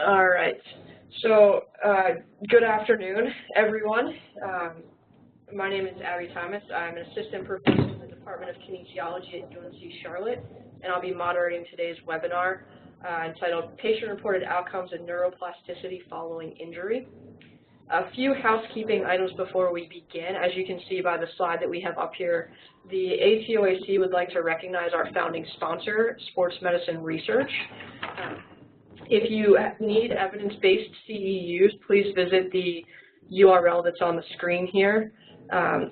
All right. So, good afternoon, everyone. My name is Abby Thomas. I'm an assistant professor in the Department of Kinesiology at UNC Charlotte, and I'll be moderating today's webinar entitled Patient-Reported Outcomes in Neuroplasticity Following Injury. A few housekeeping items before we begin. As you can see by the slide that we have up here, the ATOAC would like to recognize our founding sponsor, Sports Medicine Research. If you need evidence-based CEUs, please visit the URL that's on the screen here,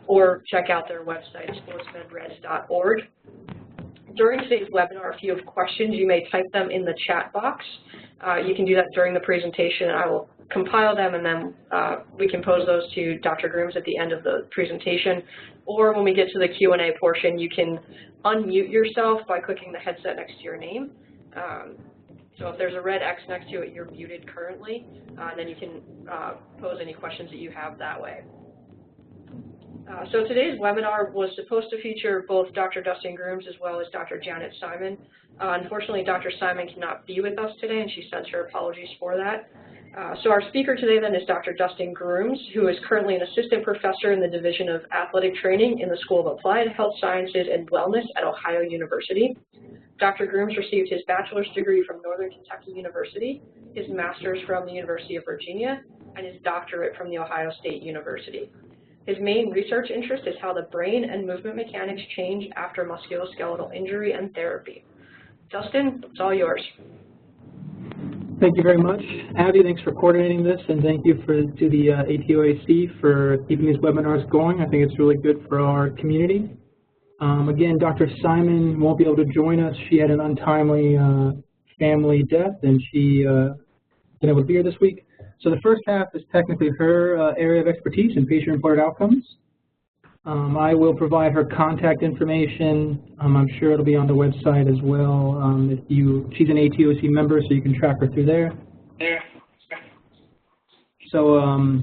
or check out their website, sportsmedres.org. During today's webinar, if you have questions, you may type them in the chat box. You can do that during the presentation, and I will compile them, and then we can pose those to Dr. Grooms at the end of the presentation. Or when we get to the Q&A portion, you can unmute yourself by clicking the headset next to your name. So if there's a red X next to it, you're muted currently, and then you can pose any questions that you have that way. So today's webinar was supposed to feature both Dr. Dustin Grooms as well as Dr. Janet Simon. Unfortunately, Dr. Simon cannot be with us today, and she sends her apologies for that. So our speaker today then is Dr. Dustin Grooms, who is currently an assistant professor in the Division of Athletic Training in the School of Applied Health Sciences and Wellness at Ohio University. Dr. Grooms received his bachelor's degree from Northern Kentucky University, his master's from the University of Virginia, and his doctorate from the Ohio State University. His main research interest is how the brain and movement mechanics change after musculoskeletal injury and therapy. Dustin, it's all yours. Thank you very much, Abby. Thanks for coordinating this, and thank you to the ATOAC for keeping these webinars going. I think it's really good for our community. Again, Dr. Simon won't be able to join us. She had an untimely family death, and she wasn't able to be here this week. So the first half is technically her area of expertise in patient-reported outcomes. I will provide her contact information. I'm sure it'll be on the website as well. She's an ATOAC member, so you can track her through there. So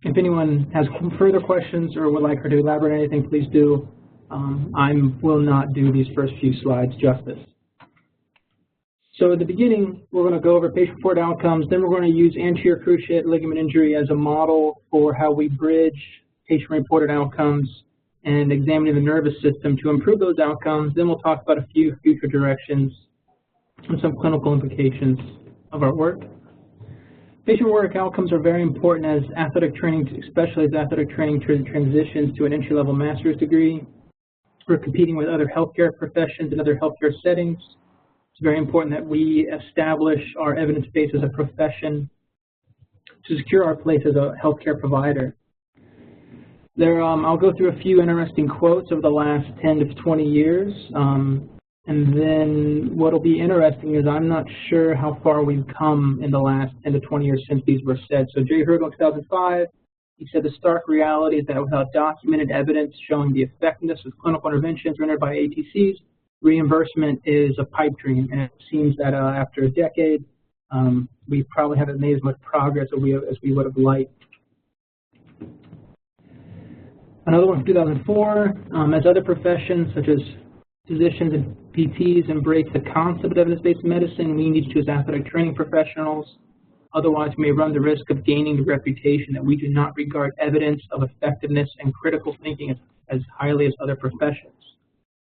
if anyone has further questions or would like her to elaborate on anything, please do. I will not do these first few slides justice. So at the beginning, we're going to go over patient-reported outcomes. Then we're going to use anterior cruciate ligament injury as a model for how we bridge patient-reported outcomes and examining the nervous system to improve those outcomes. Then we'll talk about a few future directions and some clinical implications of our work. Patient-reported outcomes are very important as athletic training, especially as athletic training transitions to an entry-level master's degree. We're competing with other healthcare professions and other healthcare settings. It's very important that we establish our evidence base as a profession to secure our place as a healthcare provider. I'll go through a few interesting quotes over the last 10 to 20 years. And then what will be interesting is I'm not sure how far we've come in the last 10 to 20 years since these were said. So Jerry Hurdle in 2005, he said the stark reality is that without documented evidence showing the effectiveness of clinical interventions rendered by ATCs, reimbursement is a pipe dream. And it seems that after a decade, we probably haven't made as much progress as we would have liked. Another one from 2004, as other professions such as physicians and PTs embrace the concept of evidence-based medicine, we need to as athletic training professionals. Otherwise, we may run the risk of gaining the reputation that we do not regard evidence of effectiveness and critical thinking as highly as other professions.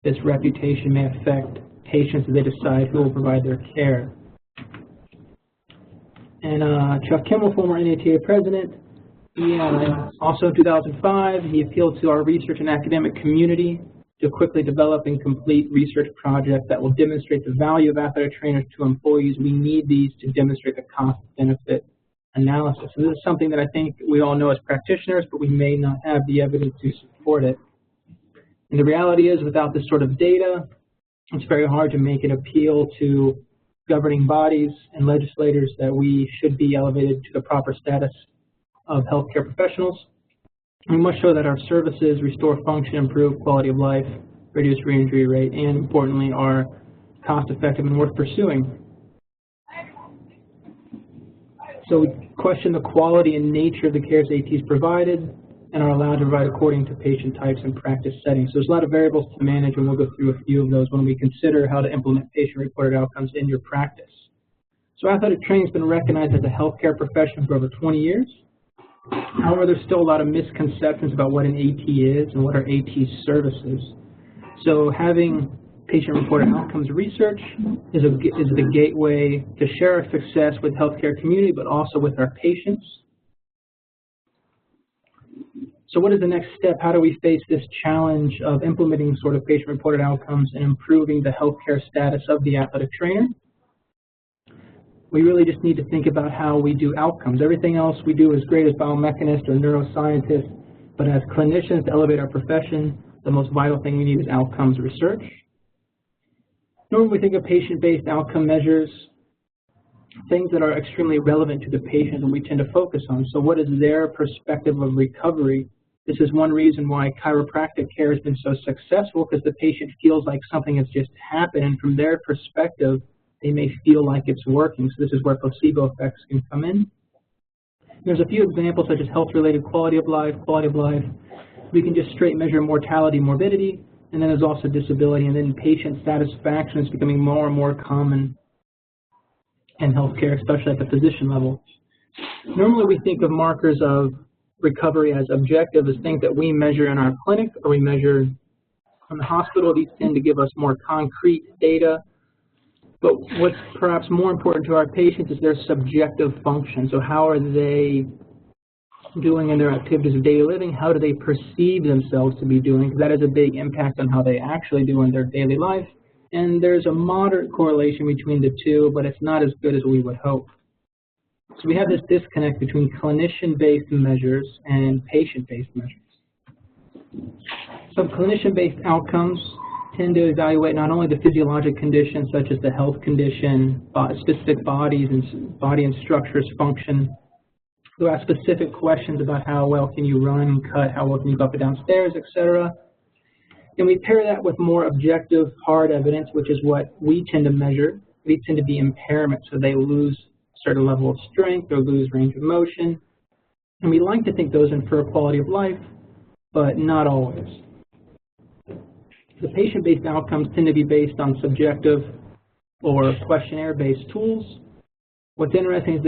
This reputation may affect patients as they decide who will provide their care. And Chuck Kimmel, former NATA president, also in 2005, he appealed to our research and academic community to quickly develop and complete research projects that will demonstrate the value of athletic trainers to employees. We need these to demonstrate the cost-benefit analysis. So this is something that I think we all know as practitioners, but we may not have the evidence to support it. And the reality is, without this sort of data, it's very hard to make an appeal to governing bodies and legislators that we should be elevated to the proper status of healthcare professionals. We must show that our services restore function, improve quality of life, reduce re-injury rate, and importantly, are cost-effective and worth pursuing. So we question the quality and nature of the cares ATs provided and are allowed to provide according to patient types and practice settings. So there's a lot of variables to manage, and we'll go through a few of those when we consider how to implement patient-reported outcomes in your practice. So athletic training has been recognized as a healthcare profession for over 20 years. However, there's still a lot of misconceptions about what an AT is and what are AT services. So having patient-reported outcomes research is the gateway to share our success with the healthcare community, but also with our patients. So what is the next step? How do we face this challenge of implementing sort of patient-reported outcomes and improving the healthcare status of the athletic trainer? We really just need to think about how we do outcomes. Everything else we do is great as biomechanists or neuroscientists, but as clinicians to elevate our profession, the most vital thing we need is outcomes research. Normally we think of patient-based outcome measures, things that are extremely relevant to the patient and we tend to focus on. So what is their perspective of recovery? This is one reason why chiropractic care has been so successful, because the patient feels like something has just happened, and from their perspective, they may feel like it's working. So this is where placebo effects can come in. There's a few examples such as health-related quality of life. We can just straight measure mortality, morbidity, and then there's also disability, and then patient satisfaction is becoming more and more common in healthcare, especially at the physician level. Normally we think of markers of recovery as objective, as things that we measure in our clinic or we measure in the hospital. These tend to give us more concrete data. But what's perhaps more important to our patients is their subjective function. So how are they doing in their activities of daily living? How do they perceive themselves to be doing? Because that has a big impact on how they actually do in their daily life. And there's a moderate correlation between the two, but it's not as good as we would hope. So we have this disconnect between clinician-based measures and patient-based measures. So clinician-based outcomes tend to evaluate not only the physiologic conditions such as the health condition, specific body and structures function. They'll ask specific questions about how well can you run and cut, how well can you go up and down stairs, etc. And we pair that with more objective hard evidence, which is what we tend to measure. These tend to be impairments, so they lose a certain level of strength or lose range of motion. And we like to think those infer quality of life, but not always. The patient-based outcomes tend to be based on subjective or questionnaire-based tools. What's interesting is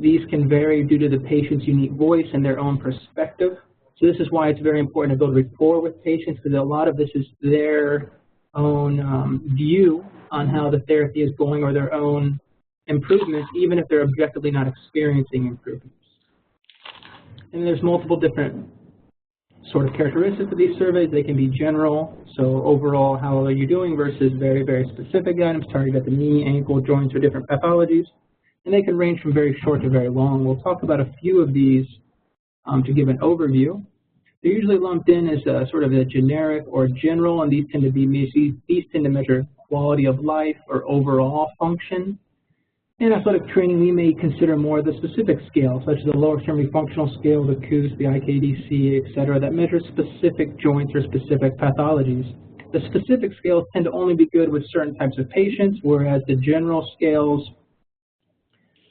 these can vary due to the patient's unique voice and their own perspective. So this is why it's very important to build rapport with patients, because a lot of this is their own view on how the therapy is going or their own improvements, even if they're objectively not experiencing improvements. And there's multiple different sort of characteristics of these surveys. They can be general, so overall, how are you doing, versus very, very specific items targeted at the knee, ankle, joints, or different pathologies. And they can range from very short to very long. We'll talk about a few of these to give an overview. They're usually lumped in as sort of a generic or general, and these tend to measure quality of life or overall function. In athletic training, we may consider more of the specific scale, such as the lower extremity functional scale, the COOS, the IKDC, etc., that measure specific joints or specific pathologies. The specific scales tend to only be good with certain types of patients, whereas the general scales,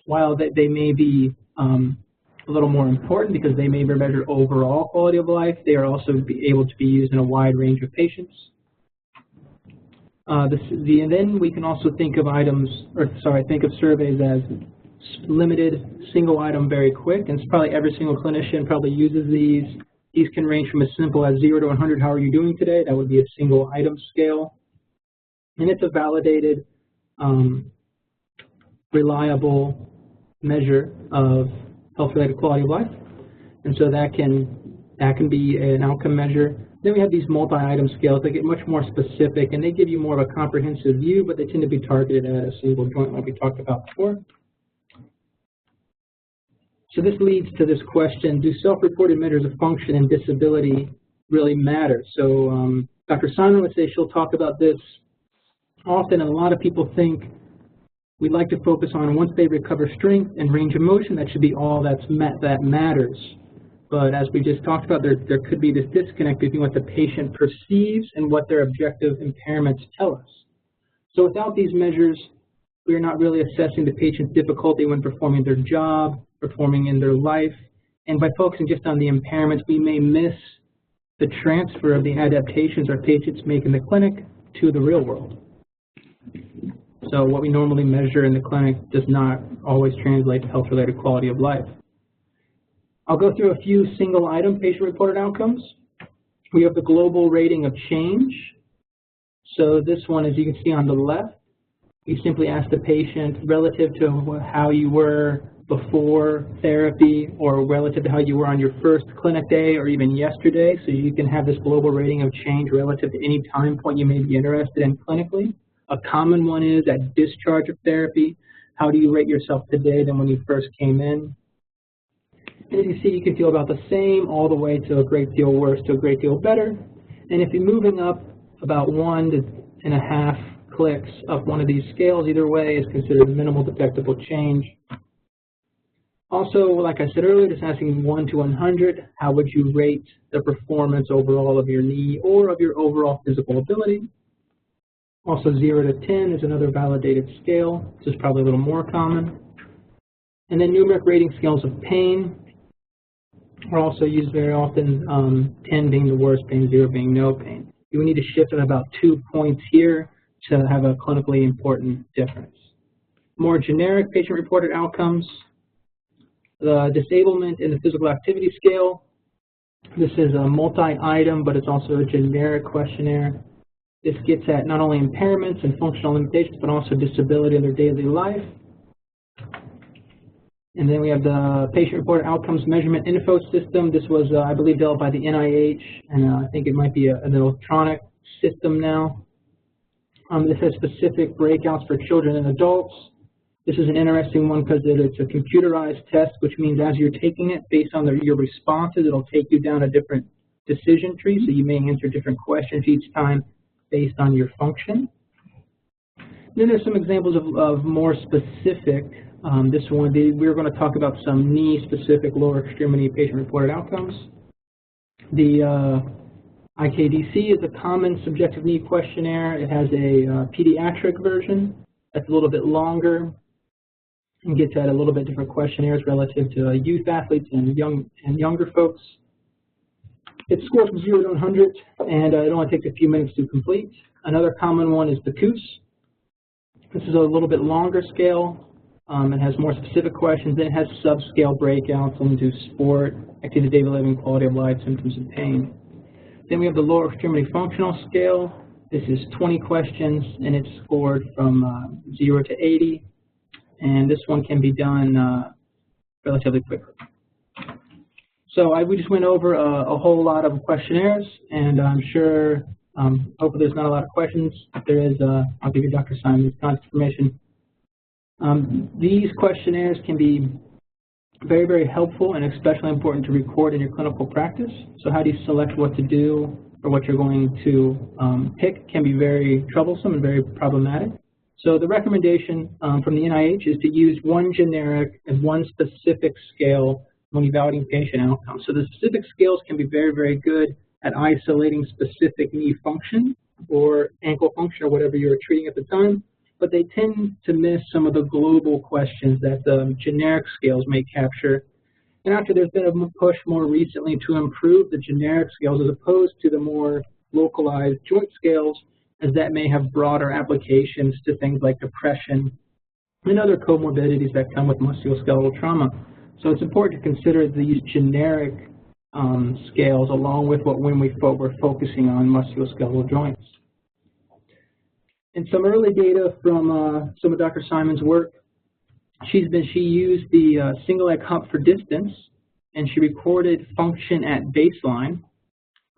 while they may be a little more important because they may measure overall quality of life, they are also able to be used in a wide range of patients. And then we can also think of think of surveys as limited, single item, very quick, and it's probably every single clinician probably uses these. These can range from as simple as 0 to 100, how are you doing today? That would be a single item scale. And it's a validated, reliable measure of health-related quality of life. And so that can be an outcome measure. Then we have these multi-item scales. They get much more specific, and they give you more of a comprehensive view, but they tend to be targeted at a single joint like we talked about before. So this leads to this question, do self-reported measures of function and disability really matter? So Dr. Simon would say she'll talk about this often, and a lot of people think we'd like to focus on once they recover strength and range of motion, that should be all that matters. But as we just talked about, there could be this disconnect between what the patient perceives and what their objective impairments tell us. So without these measures, we are not really assessing the patient's difficulty when performing their job, performing in their life. And by focusing just on the impairments, we may miss the transfer of the adaptations our patients make in the clinic to the real world. So what we normally measure in the clinic does not always translate to health-related quality of life. I'll go through a few single-item patient-reported outcomes. We have the global rating of change. So this one, as you can see on the left, you simply ask the patient relative to how you were before therapy or relative to how you were on your first clinic day or even yesterday, so you can have this global rating of change relative to any time point you may be interested in clinically. A common one is at discharge of therapy. How do you rate yourself today than when you first came in? And as you see, you can feel about the same all the way to a great deal worse to a great deal better. And if you're moving up about 1.5 clicks of one of these scales, either way is considered minimal detectable change. Also, like I said earlier, just asking 1 to 100, how would you rate the performance overall of your knee or of your overall physical ability? Also, 0 to 10 is another validated scale. This is probably a little more common. And then numeric rating scales of pain are also used very often, 10 being the worst pain, 0 being no pain. You would need to shift at about 2 points here to have a clinically important difference. More generic patient-reported outcomes. The disablement in the physical activity scale. This is a multi-item, but it's also a generic questionnaire. This gets at not only impairments and functional limitations, but also disability in their daily life. And then we have the patient-reported outcomes measurement info system. This was, I believe, developed by the NIH, and I think it might be an electronic system now. This has specific breakouts for children and adults. This is an interesting one because it's a computerized test, which means as you're taking it, based on your responses, it'll take you down a different decision tree, so you may answer different questions each time based on your function. Then there's some examples of more specific. This one, we're going to talk about some knee-specific lower extremity patient-reported outcomes. The IKDC is a common subjective need questionnaire. It has a pediatric version that's a little bit longer and gets at a little bit different questionnaires relative to youth athletes and younger folks. It scores from 0 to 100, and it only takes a few minutes to complete. Another common one is the COOS. This is a little bit longer scale. It has more specific questions. Then it has subscale breakouts into sport, activity of daily living, quality of life, symptoms, and pain. Then we have the lower extremity functional scale. This is 20 questions, and it's scored from 0 to 80. And this one can be done relatively quickly. So we just went over a whole lot of questionnaires, and I'm sure, hopefully there's not a lot of questions. If there is, I'll give you Dr. Simon's contact information. These questionnaires can be very, very helpful and especially important to record in your clinical practice. So how do you select what to do or what you're going to pick can be very troublesome and very problematic. So the recommendation from the NIH is to use one generic and one specific scale when evaluating patient outcomes. So the specific scales can be very, very good at isolating specific knee function or ankle function or whatever you're treating at the time, but they tend to miss some of the global questions that the generic scales may capture. And actually there's been a push more recently to improve the generic scales as opposed to the more localized joint scales, as that may have broader applications to things like depression and other comorbidities that come with musculoskeletal trauma. So it's important to consider these generic scales along with when we're focusing on musculoskeletal joints. And some early data from some of Dr. Simon's work, she used the single leg hump for distance, and she recorded function at baseline.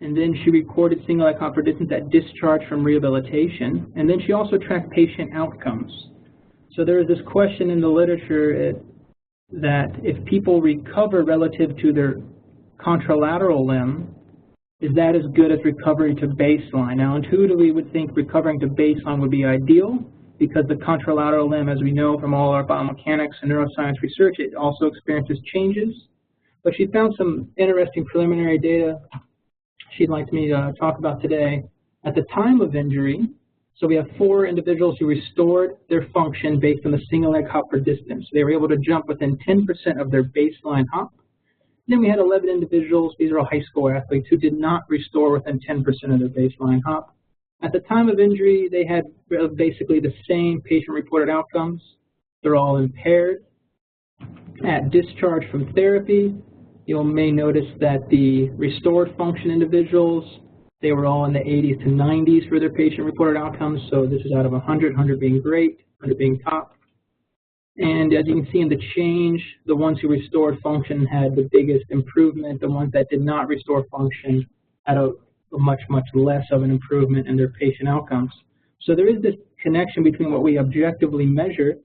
And then she recorded single leg hump for distance at discharge from rehabilitation. And then she also tracked patient outcomes. So there is this question in the literature that if people recover relative to their contralateral limb, is that as good as recovering to baseline? Now, intuitively, we would think recovering to baseline would be ideal because the contralateral limb, as we know from all our biomechanics and neuroscience research, it also experiences changes. But she found some interesting preliminary data she'd like me to talk about today. At the time of injury, so we have 4 individuals who restored their function based on the single leg hop for distance. They were able to jump within 10% of their baseline hop. Then we had 11 individuals, these are all high school athletes, who did not restore within 10% of their baseline hop. At the time of injury, they had basically the same patient-reported outcomes. They're all impaired. At discharge from therapy, you may notice that the restored function individuals, they were all in the 80s to 90s for their patient-reported outcomes. So this is out of 100, 100 being great, 100 being top. And as you can see in the change, the ones who restored function had the biggest improvement. The ones that did not restore function had a much, much less of an improvement in their patient outcomes. So there is this connection between what we objectively measure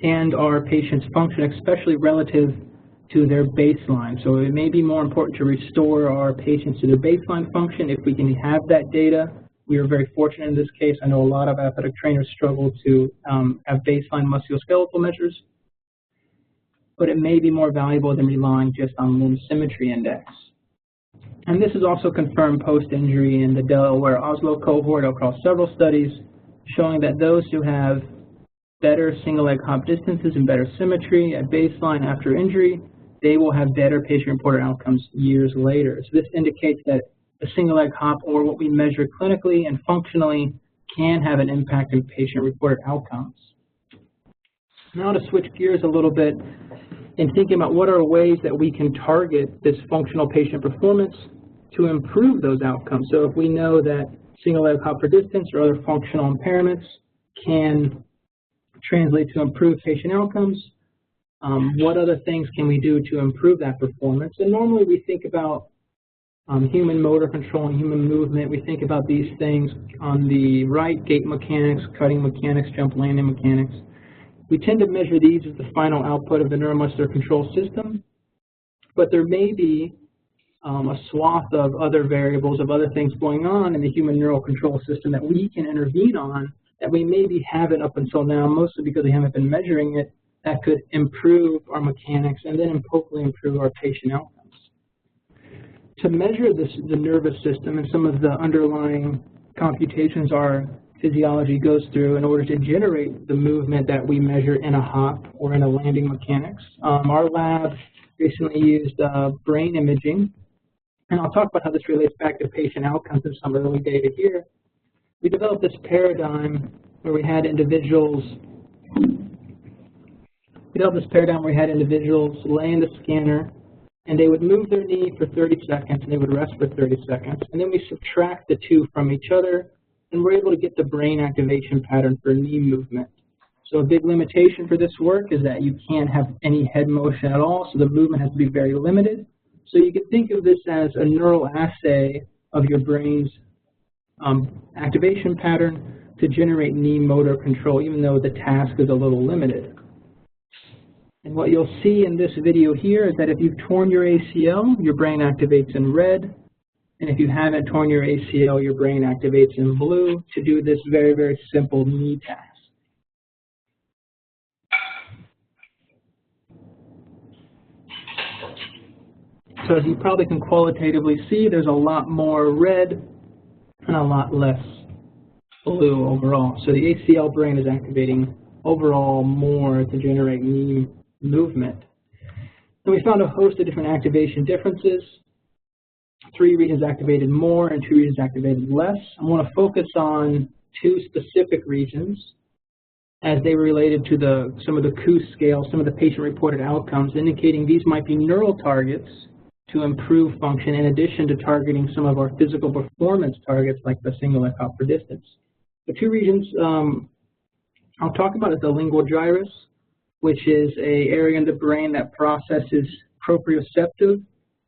and our patient's function, especially relative to their baseline. So it may be more important to restore our patients to their baseline function if we can have that data. We are very fortunate in this case. I know a lot of athletic trainers struggle to have baseline musculoskeletal measures, but it may be more valuable than relying just on limb symmetry index. And this is also confirmed post-injury in the Delaware Oslo cohort across several studies showing that those who have better single leg hop distances and better symmetry at baseline after injury, they will have better patient-reported outcomes years later. So this indicates that a single leg hop, or what we measure clinically and functionally, can have an impact on patient-reported outcomes. Now to switch gears a little bit in thinking about what are ways that we can target this functional patient performance to improve those outcomes. So if we know that single leg hop for distance or other functional impairments can translate to improved patient outcomes, what other things can we do to improve that performance? And normally we think about human motor control and human movement. We think about these things on the right: gait mechanics, cutting mechanics, jump landing mechanics. We tend to measure these as the final output of the neuromuscular control system, but there may be a swath of other variables, of other things going on in the human neural control system that we can intervene on that we maybe haven't up until now, mostly because we haven't been measuring it, that could improve our mechanics and then hopefully improve our patient outcomes. To measure the nervous system and some of the underlying computations our physiology goes through in order to generate the movement that we measure in a hop or in a landing mechanics, our lab recently used brain imaging, and I'll talk about how this relates back to patient outcomes in some early data here. We developed this paradigm where we had individuals lay in the scanner, and they would move their knee for 30 seconds, and they would rest for 30 seconds. And then we subtract the two from each other, and we're able to get the brain activation pattern for knee movement. So a big limitation for this work is that you can't have any head motion at all, so the movement has to be very limited. So you can think of this as a neural assay of your brain's activation pattern to generate knee motor control, even though the task is a little limited. And what you'll see in this video here is that if you've torn your ACL, your brain activates in red. And if you haven't torn your ACL, your brain activates in blue to do this very, very simple knee task. So as you probably can qualitatively see, there's a lot more red and a lot less blue overall. So the ACL brain is activating overall more to generate knee movement. And we found a host of different activation differences. 3 regions activated more and 2 regions activated less. I want to focus on 2 specific regions as they were related to some of the Coos scale, some of the patient-reported outcomes, indicating these might be neural targets to improve function in addition to targeting some of our physical performance targets like the single leg hop for distance. The 2 regions I'll talk about is the lingual gyrus, which is an area in the brain that processes proprioceptive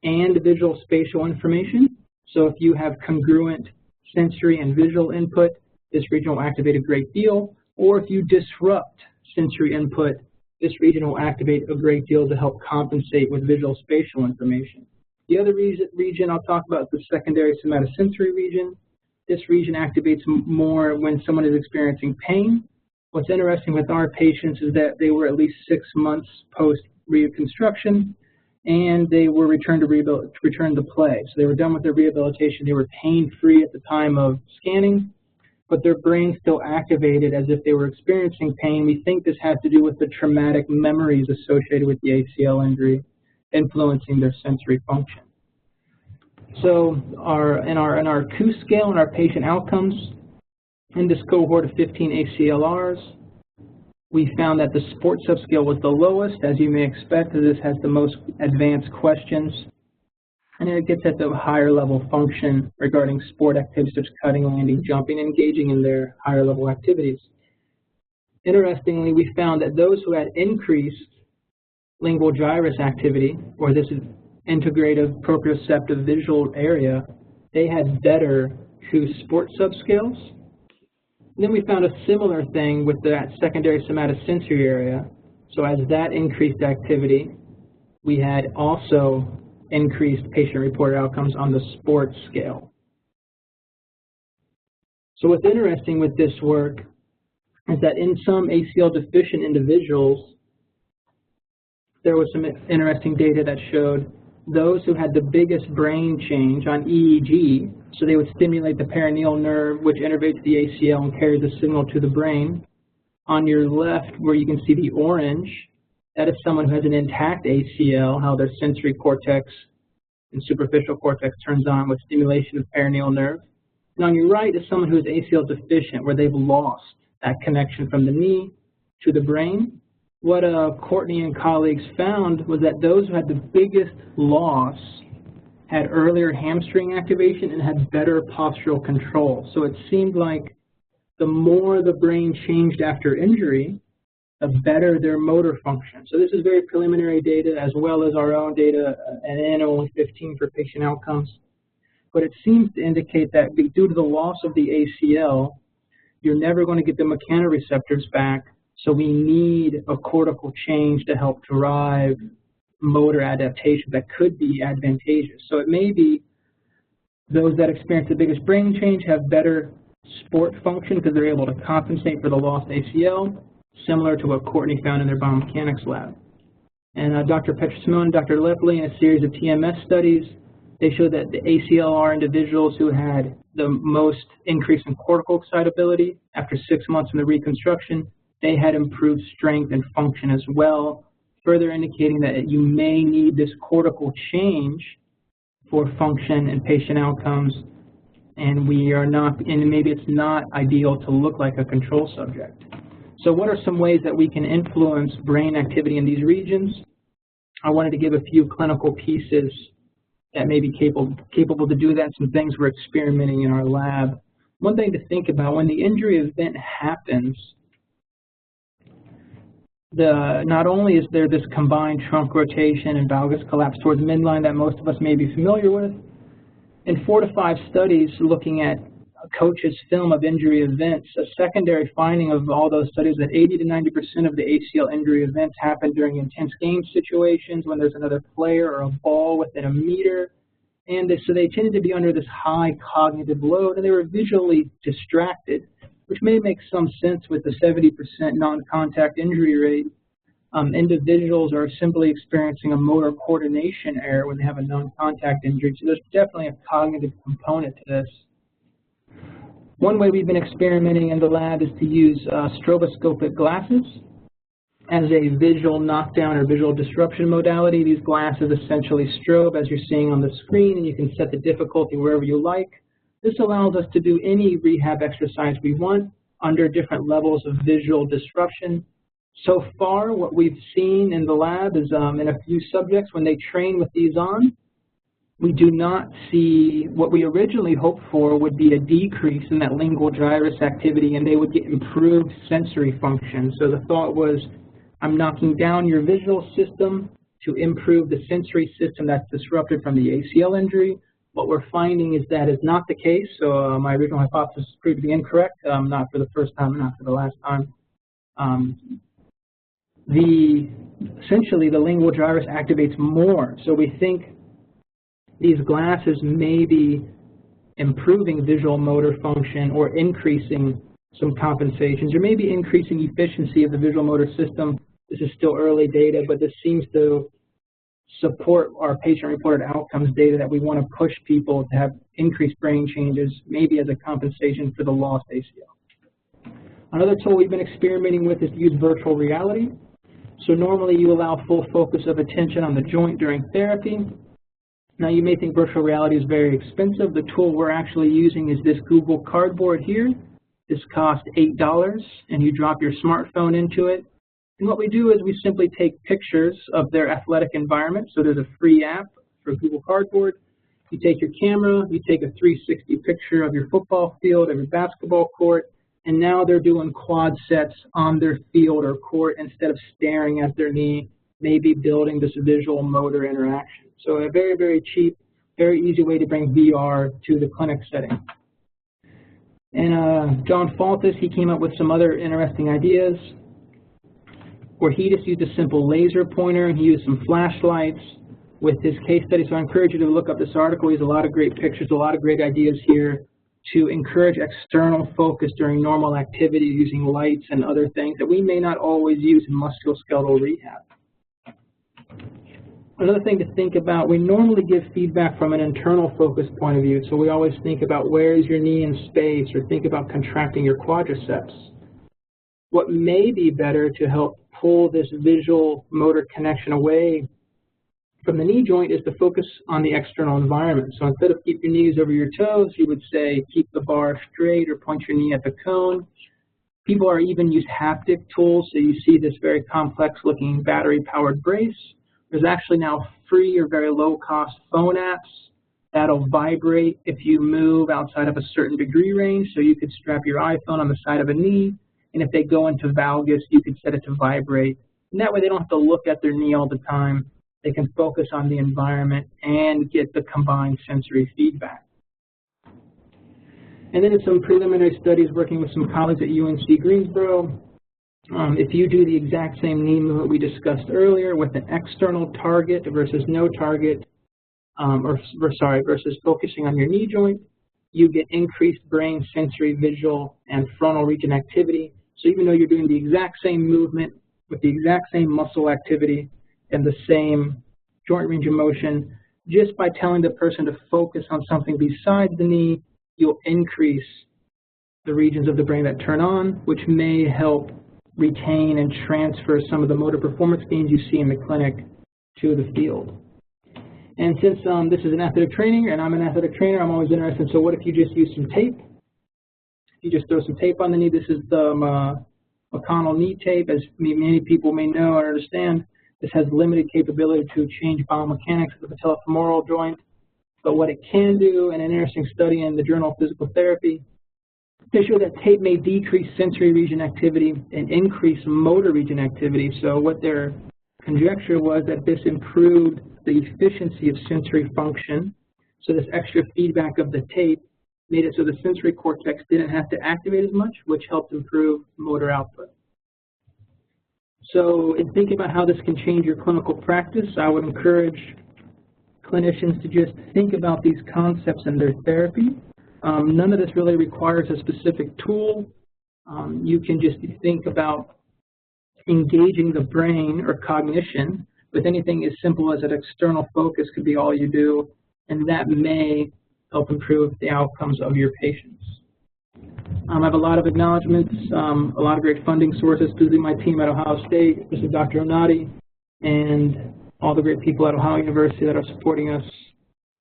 and visual spatial information. So if you have congruent sensory and visual input, this region will activate a great deal. Or if you disrupt sensory input, this region will activate a great deal to help compensate with visual spatial information. The other region I'll talk about is the secondary somatosensory region. This region activates more when someone is experiencing pain. What's interesting with our patients is that they were at least 6 months post-reconstruction, and they were returned to play. So they were done with their rehabilitation. They were pain-free at the time of scanning, but their brain still activated as if they were experiencing pain. We think this has to do with the traumatic memories associated with the ACL injury influencing their sensory function. So in our COO scale and our patient outcomes, in this cohort of 15 ACLRs, we found that the sport subscale was the lowest, as you may expect, as this has the most advanced questions. And it gets at the higher level function regarding sport activities such as cutting, landing, jumping, engaging in their higher level activities. Interestingly, we found that those who had increased lingual gyrus activity, or this integrative proprioceptive visual area, they had better COO sport subscales. And then we found a similar thing with that secondary somatosensory area. So as that increased activity, we had also increased patient-reported outcomes on the sport scale. So what's interesting with this work is that in some ACL deficient individuals, there was some interesting data that showed those who had the biggest brain change on EEG, so they would stimulate the perineal nerve, which innervates the ACL and carries the signal to the brain. On your left, where you can see the orange, that is someone who has an intact ACL, how their sensory cortex and superficial cortex turns on with stimulation of perineal nerve. And on your right is someone who is ACL deficient, where they've lost that connection from the knee to the brain. What Courtney and colleagues found was that those who had the biggest loss had earlier hamstring activation and had better postural control. So it seemed like the more the brain changed after injury, the better their motor function. So this is very preliminary data, as well as our own data at N 15 for patient outcomes. But it seems to indicate that due to the loss of the ACL, you're never going to get the mechanoreceptors back. So we need a cortical change to help drive motor adaptation that could be advantageous. So it may be those that experience the biggest brain change have better sport function because they're able to compensate for the lost ACL, similar to what Courtney found in their biomechanics lab. And Dr. Petrosimone and Dr. Lepley, in a series of TMS studies, they showed that the ACLR individuals who had the most increase in cortical excitability after 6 months in the reconstruction, they had improved strength and function as well, further indicating that you may need this cortical change for function and patient outcomes, and we are not, and maybe it's not ideal to look like a control subject. So what are some ways that we can influence brain activity in these regions? I wanted to give a few clinical pieces that may be capable to do that, some things we're experimenting in our lab. One thing to think about, when the injury event happens, not only is there this combined trunk rotation and valgus collapse towards midline that most of us may be familiar with, in 4 to 5 studies looking at a coach's film of injury events, a secondary finding of all those studies that 80 to 90% of the ACL injury events happen during intense game situations when there's another player or a ball within a meter. And so they tended to be under this high cognitive load, and they were visually distracted, which may make some sense with the 70% non-contact injury rate. Individuals are simply experiencing a motor coordination error when they have a non-contact injury, so there's definitely a cognitive component to this. One way we've been experimenting in the lab is to use stroboscopic glasses as a visual knockdown or visual disruption modality. These glasses essentially strobe, as you're seeing on the screen, and you can set the difficulty wherever you like. This allows us to do any rehab exercise we want under different levels of visual disruption. So far, what we've seen in the lab is in a few subjects, when they train with these on, we do not see what we originally hoped for would be a decrease in that lingual gyrus activity, and they would get improved sensory function. So the thought was, I'm knocking down your visual system to improve the sensory system that's disrupted from the ACL injury. What we're finding is that is not the case, so my original hypothesis proved to be incorrect, not for the first time, not for the last time. Essentially, the lingual gyrus activates more, so we think these glasses may be improving visual motor function or increasing some compensations, or maybe increasing efficiency of the visual motor system. This is still early data, but this seems to support our patient-reported outcomes data that we want to push people to have increased brain changes, maybe as a compensation for the lost ACL. Another tool we've been experimenting with is to use virtual reality. So normally you allow full focus of attention on the joint during therapy. Now you may think virtual reality is very expensive. The tool we're actually using is this Google Cardboard here. This costs $8, and you drop your smartphone into it. And what we do is we simply take pictures of their athletic environment. So there's a free app for Google Cardboard. You take your camera, you take a 360 picture of your football field, of your basketball court, and now they're doing quad sets on their field or court instead of staring at their knee, maybe building this visual motor interaction. So a very, very cheap, very easy way to bring VR to the clinic setting. And John Faltis, he came up with some other interesting ideas where he just used a simple laser pointer and he used some flashlights with his case study. So I encourage you to look up this article. He has a lot of great pictures, a lot of great ideas here to encourage external focus during normal activity using lights and other things that we may not always use in musculoskeletal rehab. Another thing to think about, we normally give feedback from an internal focus point of view, so we always think about where is your knee in space, or think about contracting your quadriceps. What may be better to help pull this visual motor connection away from the knee joint is to focus on the external environment. So instead of keep your knees over your toes, you would say keep the bar straight or point your knee at the cone. People are even use haptic tools, so you see this very complex looking battery powered brace. There's actually now free or very low-cost phone apps that'll vibrate if you move outside of a certain degree range. So you could strap your iPhone on the side of a knee, and if they go into valgus, you could set it to vibrate. And that way they don't have to look at their knee all the time. They can focus on the environment and get the combined sensory feedback. And then in some preliminary studies working with some colleagues at UNC Greensboro, if you do the exact same knee movement we discussed earlier with an external target versus no target, versus focusing on your knee joint, you get increased brain sensory, visual, and frontal region activity. So even though you're doing the exact same movement with the exact same muscle activity and the same joint range of motion, just by telling the person to focus on something besides the knee, you'll increase the regions of the brain that turn on, which may help retain and transfer some of the motor performance gains you see in the clinic to the field. And since this is an athletic training and I'm an athletic trainer, I'm always interested, so what if you just use some tape? You just throw some tape on the knee. This is the McConnell knee tape. As many people may know or understand, this has limited capability to change biomechanics of the patellofemoral joint. But what it can do, in an interesting study in the Journal of Physical Therapy, they show that tape may decrease sensory region activity and increase motor region activity. So what their conjecture was that this improved the efficiency of sensory function. So this extra feedback of the tape made it so the sensory cortex didn't have to activate as much, which helped improve motor output. So in thinking about how this can change your clinical practice, I would encourage clinicians to just think about these concepts in their therapy. None of this really requires a specific tool. You can just think about engaging the brain or cognition with anything as simple as an external focus could be all you do, and that may help improve the outcomes of your patients. I have a lot of acknowledgments, a lot of great funding sources, specifically my team at Ohio State, Mr. Dr. Onati, and all the great people at Ohio University that are supporting us.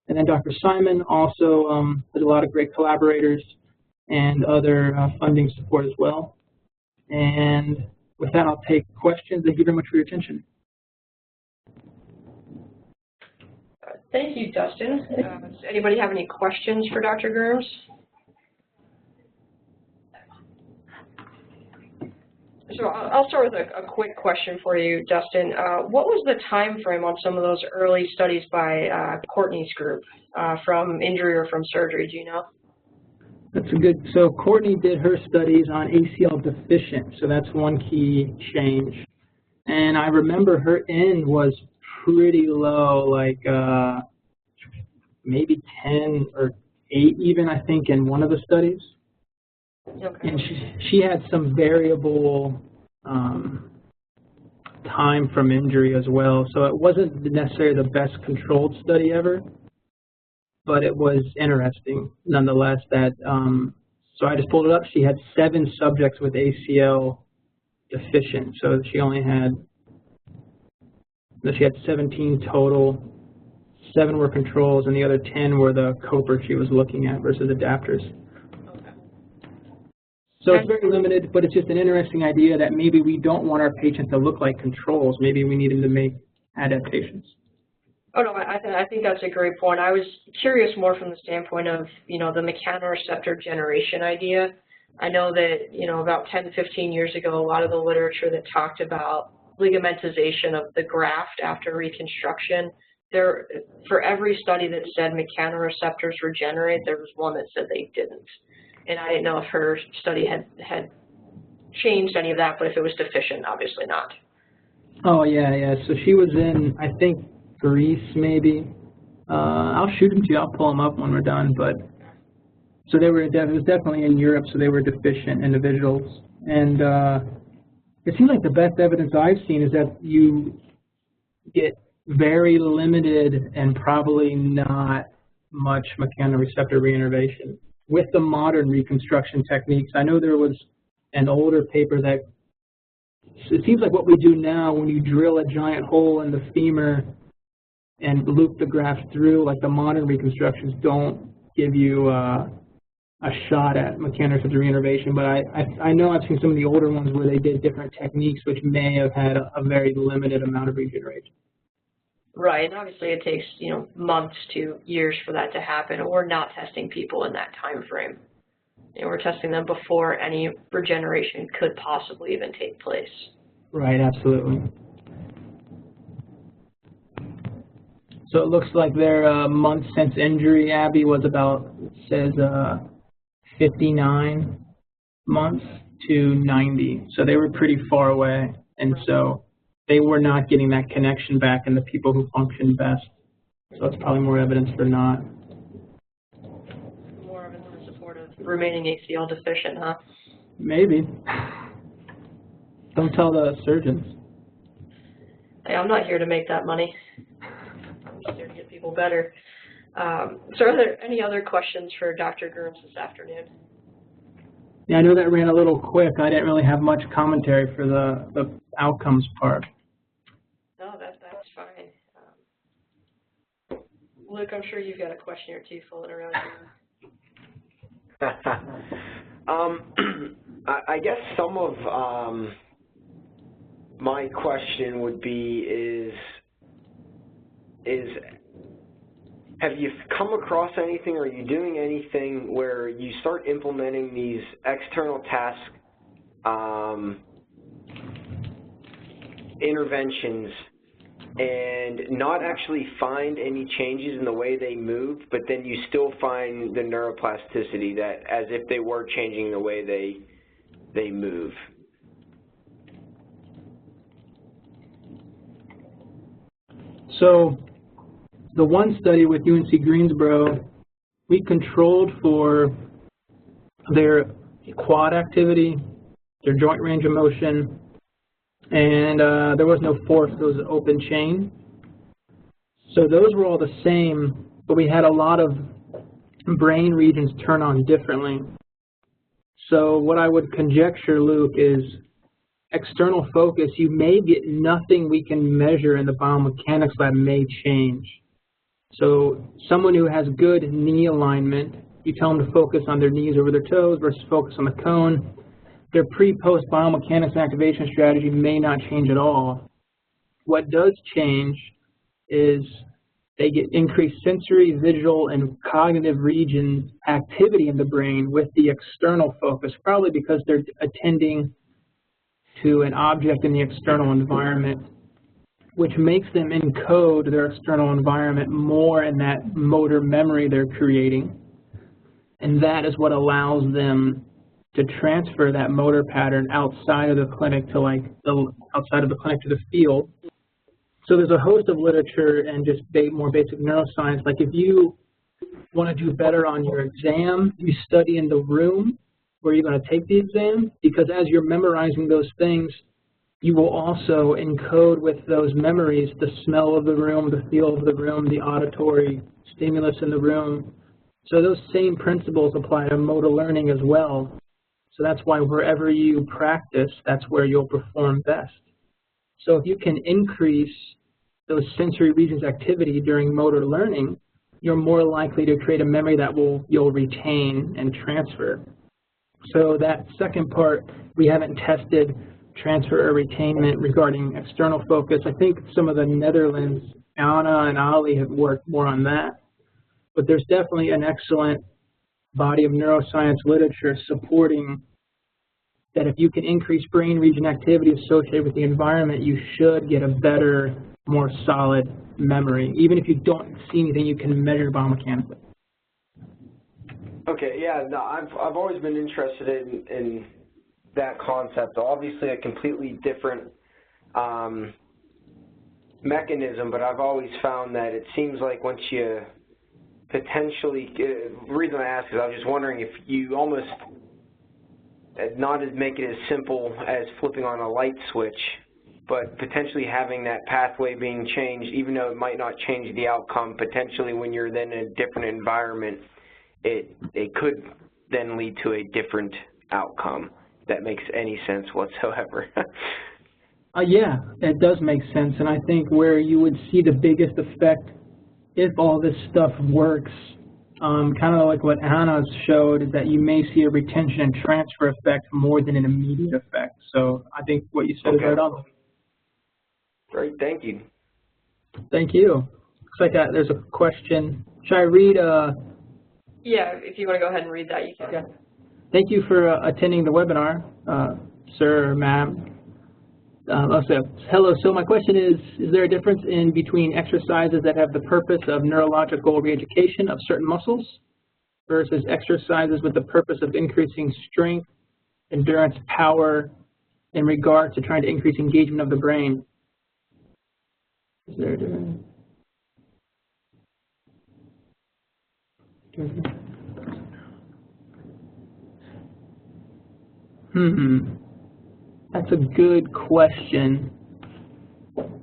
And then Dr. Simon also has a lot of great collaborators and other funding support as well. And with that, I'll take questions. Thank you very much for your attention. Thank you, Dustin. Does anybody have any questions for Dr. Grooms? So I'll start with a quick question for you, Dustin. What was the time frame on some of those early studies by Courtney's group from injury or from surgery? Do you know? That's a good. So Courtney did her studies on ACL deficient, so that's one key change. And I remember her N was pretty low, like maybe 10 or 8 even, I think, in one of the studies. Okay. And she had some variable time from injury as well, so it wasn't necessarily the best controlled study ever, but it was interesting nonetheless. That so I just pulled it up. She had 7 subjects with ACL deficient, so she only had. She had 17 total. 7 were controls, and the other 10 were the coper she was looking at versus adapters. Okay. So it's very limited, but it's just an interesting idea that maybe we don't want our patient to look like controls. Maybe we need them to make adaptations. Oh, no, I think that's a great point. I was curious more from the standpoint of, you know, the mechanoreceptor generation idea. I know that, you know, about 10 to 15 years ago, a lot of the literature that talked about ligamentization of the graft after reconstruction, there, for every study that said mechanoreceptors regenerate, there was one that said they didn't. And I didn't know if her study had changed any of that, but if it was deficient, obviously not. Oh, yeah. So she was in, I think, Greece, maybe. I'll shoot them to you. I'll pull them up when we're done. But so they were. It was definitely in Europe. So they were deficient individuals, and it seems like the best evidence I've seen is that you get very limited and probably not much mechanoreceptor reinnervation with the modern reconstruction techniques. I know there was an older paper that it seems like what we do now when you drill a giant hole in the femur and loop the graft through, like the modern reconstructions don't give you a shot at mechanoreceptor reinnervation, but I know I've seen some of the older ones where they did different techniques which may have had a very limited amount of regeneration. Right, and obviously it takes, you know, months to years for that to happen, and we're not testing people in that time frame. You know, we're testing them before any regeneration could possibly even take place. Right, absolutely. So it looks like their month since injury, Abby, was about, it says 59 months to 90. So they were pretty far away, and so they were not getting that connection back in the people who functioned best. So it's probably more evidence for not. More evidence in support of remaining ACL deficient, huh? Maybe. Don't tell the surgeons. Hey, I'm not here to make that money. I'm just here to get people better. So are there any other questions for Dr. Grooms this afternoon? Yeah, I know that ran a little quick. I didn't really have much commentary for the outcomes part. No, that's fine. Luke, I'm sure you've got a question or two floating around here. I guess some of my question would be is have you come across anything, or are you doing anything where you start implementing these external task interventions and not actually find any changes in the way they move, but then you still find the neuroplasticity that as if they were changing the way they move? So the one study with UNC Greensboro, we controlled for their quad activity, their joint range of motion, and there was no force, it was an open chain. So those were all the same, but we had a lot of brain regions turn on differently. So what I would conjecture, Luke, is external focus, you may get nothing we can measure in the biomechanics lab may change. So someone who has good knee alignment, you tell them to focus on their knees over their toes versus focus on the cone. Their pre-post biomechanics activation strategy may not change at all. What does change is they get increased sensory, visual, and cognitive region activity in the brain with the external focus, probably because they're attending to an object in the external environment, which makes them encode their external environment more in that motor memory they're creating. And that is what allows them to transfer that motor pattern outside of the clinic to outside of the clinic to the field. So there's a host of literature and just more basic neuroscience. Like if you want to do better on your exam, you study in the room where you're going to take the exam, because as you're memorizing those things, you will also encode with those memories the smell of the room, the feel of the room, the auditory stimulus in the room. So those same principles apply to motor learning as well. So that's why wherever you practice, that's where you'll perform best. So if you can increase those sensory regions activity during motor learning, you're more likely to create a memory that you'll retain and transfer. So that second part, we haven't tested transfer or retainment regarding external focus. I think some of the Netherlands, Anna and Ali, have worked more on that. But there's definitely an excellent body of neuroscience literature supporting that if you can increase brain region activity associated with the environment, you should get a better, more solid memory. Even if you don't see anything, you can measure biomechanically. Okay, yeah, no, I've always been interested in that concept. Obviously a completely different mechanism, but I've always found that it seems like once you potentially, the reason I ask is I was just wondering if you almost, not to make it as simple as flipping on a light switch, but potentially having that pathway being changed, even though it might not change the outcome, potentially when you're then in a different environment, it could then lead to a different outcome. If that makes any sense whatsoever. Yeah, it does make sense, and I think where you would see the biggest effect if all this stuff works, kind of like what Anna showed, is that you may see a retention and transfer effect more than an immediate effect. So I think what you said is right on. Great, thank you. Thank you. Looks like there's a question. Should I read? Yeah, if you want to go ahead and read that, you can. Okay. Thank you for attending the webinar, sir or ma'am. Hello, so my question is there a difference in between exercises that have the purpose of neurological reeducation of certain muscles versus exercises with the purpose of increasing strength, endurance, power in regard to trying to increase engagement of the brain? Is there a difference? That's a good question.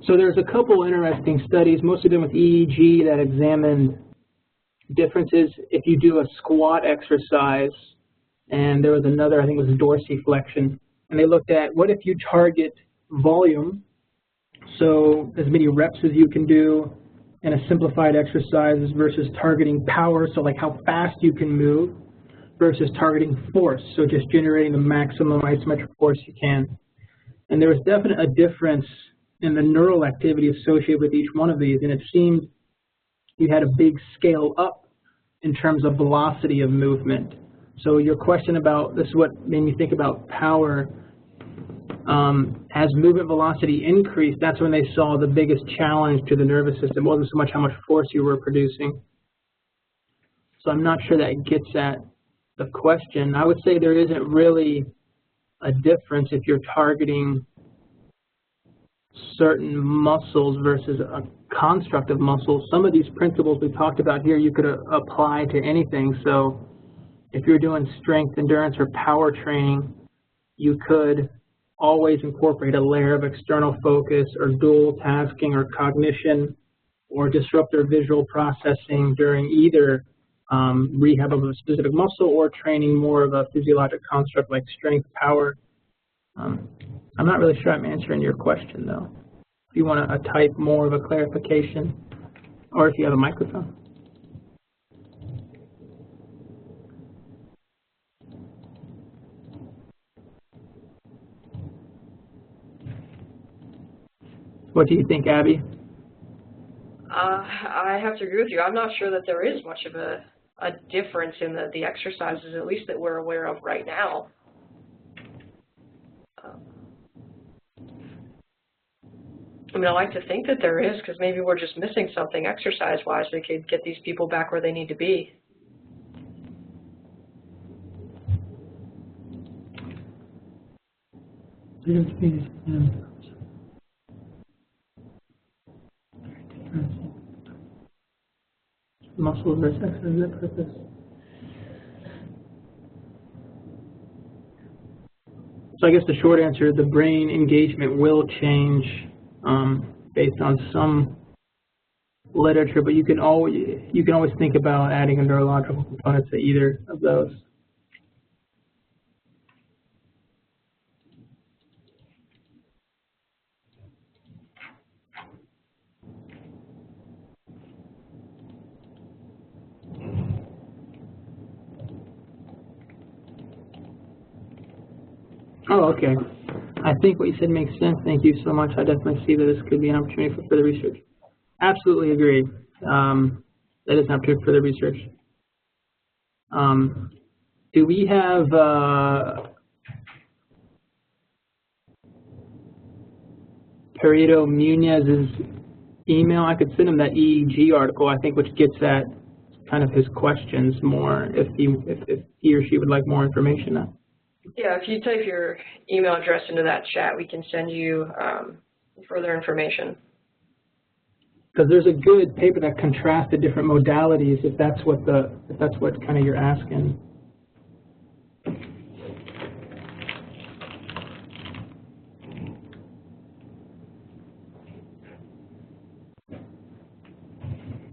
So there's a couple interesting studies, most of them with EEG, that examined differences if you do a squat exercise, and there was another, I think it was dorsiflexion, and they looked at what if you target volume, so as many reps as you can do in a simplified exercise versus targeting power, so like how fast you can move, versus targeting force, so just generating the maximum isometric force you can. And there was definitely a difference in the neural activity associated with each one of these, and it seemed you had a big scale up in terms of velocity of movement. So your question about, this is what made me think about power, as movement velocity increased, that's when they saw the biggest challenge to the nervous system. It wasn't so much how much force you were producing. So I'm not sure that gets at the question. I would say there isn't really a difference if you're targeting certain muscles versus a construct of muscles. Some of these principles we talked about here you could apply to anything. So if you're doing strength, endurance, or power training, you could always incorporate a layer of external focus or dual tasking or cognition or disruptor visual processing during either rehab of a specific muscle or training more of a physiologic construct like strength, power. I'm not really sure I'm answering your question, though. If you want to type more of a clarification, or if you have a microphone. What do you think, Abby? I have to agree with you. I'm not sure that there is much of a difference in the exercises, at least that we're aware of right now. I mean, I like to think that there is, because maybe we're just missing something exercise-wise that could get these people back where they need to be. Muscle versus exercise purpose. So I guess the short answer is the brain engagement will change based on some literature, but you can always think about adding a neurological component to either of those. Oh, okay. I think what you said makes sense. Thank you so much. I definitely see that this could be an opportunity for further research. Absolutely agree. That is an opportunity for further research. Do we have Perito Munez's email? I could send him that EEG article, I think, which gets at kind of his questions more, if he or she would like more information on. Yeah, if you type your email address into that chat, we can send you further information. Because there's a good paper that contrasts the different modalities, if that's what kind of you're asking.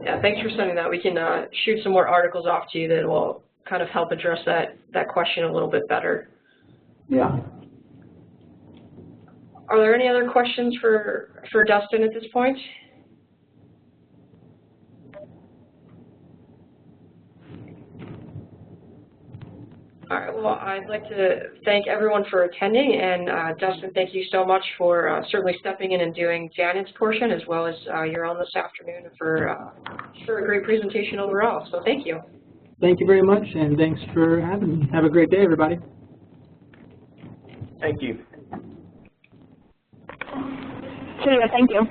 Yeah, thanks for sending that. We can shoot some more articles off to you that will kind of help address that question a little bit better. Yeah. Are there any other questions for Dustin at this point? All right, well, I'd like to thank everyone for attending, and Dustin, thank you so much for certainly stepping in and doing Janet's portion, as well as your own this afternoon for a great presentation overall, so thank you. Thank you very much, and thanks for having me. Have a great day, everybody. Thank you. Thank you.